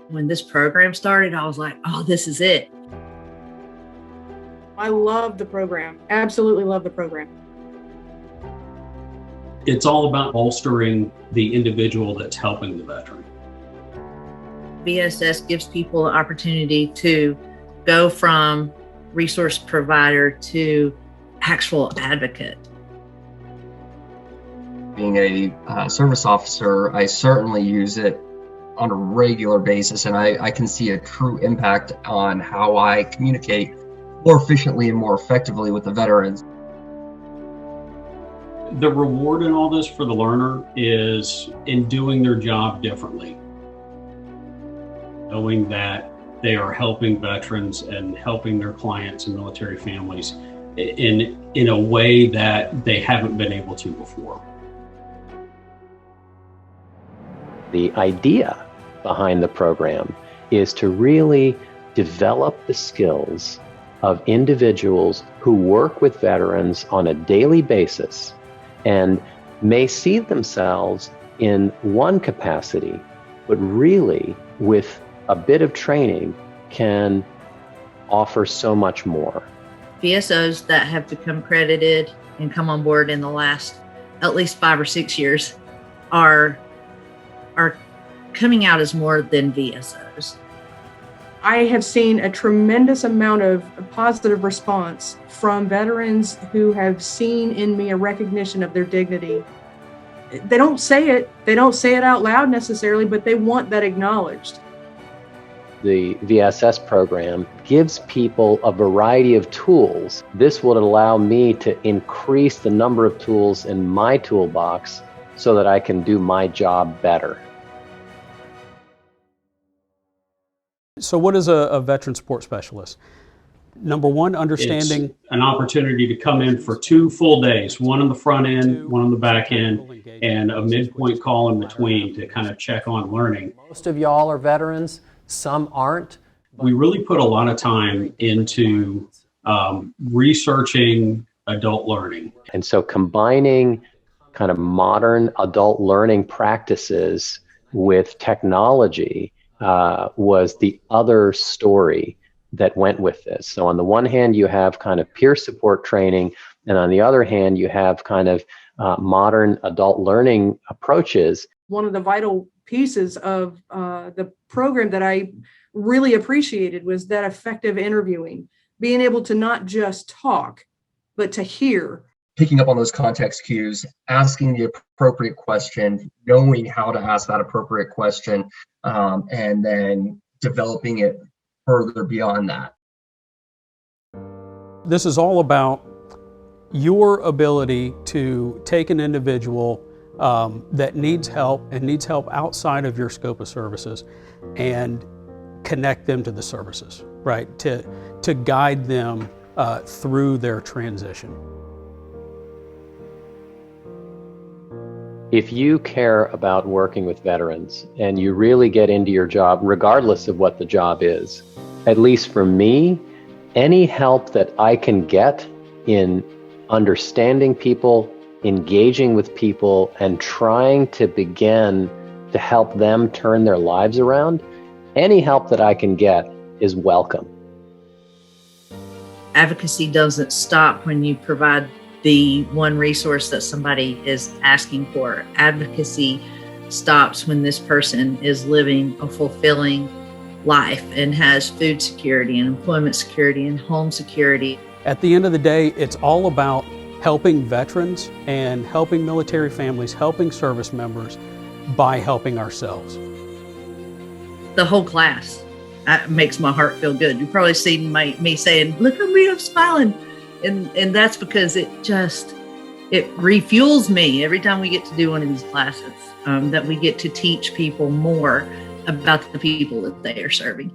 When this program started, I was like, oh, this is it. I love the program. Absolutely love the program. It's all about bolstering the individual that's helping the veteran. VSS gives people an opportunity to go from resource provider to actual advocate. Being a service officer, I certainly use it on a regular basis, and I can see a true impact on how I communicate more efficiently and more effectively with the veterans. The reward in all this for the learner is in doing their job differently, knowing that they are helping veterans and helping their clients and military families in a way that they haven't been able to before. The idea behind the program is to really develop the skills of individuals who work with veterans on a daily basis and may see themselves in one capacity, but really with a bit of training can offer so much more. VSOs that have become credited and come on board in the last at least 5 or 6 years are coming out as more than VSOs. I have seen a tremendous amount of positive response from veterans who have seen in me a recognition of their dignity. They don't say it out loud necessarily, but they want that acknowledged. The VSS program gives people a variety of tools. This would allow me to increase the number of tools in my toolbox so that I can do my job better. So what is a veteran support specialist? Number one, understanding. It's an opportunity to come in for 2 full days, one on the front end, one on the back end, and a midpoint call in between to kind of check on learning. Most of y'all are veterans, some aren't. We really put a lot of time into researching adult learning. And so combining kind of modern adult learning practices with technology was the other story that went with this. So on the one hand, you have kind of peer support training, and on the other hand, you have kind of modern adult learning approaches. One of the vital pieces of the program that I really appreciated was that effective interviewing, being able to not just talk, but to hear. Picking up on those context cues, asking the appropriate question, knowing how to ask that appropriate question, and then developing it further beyond that. This is all about your ability to take an individual that needs help and needs help outside of your scope of services and connect them to the services, right? To guide them through their transition. If you care about working with veterans and you really get into your job, regardless of what the job is, at least for me, any help that I can get in understanding people, engaging with people, and trying to begin to help them turn their lives around, any help that I can get is welcome. Advocacy doesn't stop when you provide the one resource that somebody is asking for. Advocacy stops when this person is living a fulfilling life and has food security and employment security and home security. At the end of the day, it's all about helping veterans and helping military families, helping service members by helping ourselves. The whole class makes my heart feel good. You've probably seen me saying, look at me, I'm smiling. And that's because it refuels me every time we get to do one of these classes, that we get to teach people more about the people that they are serving.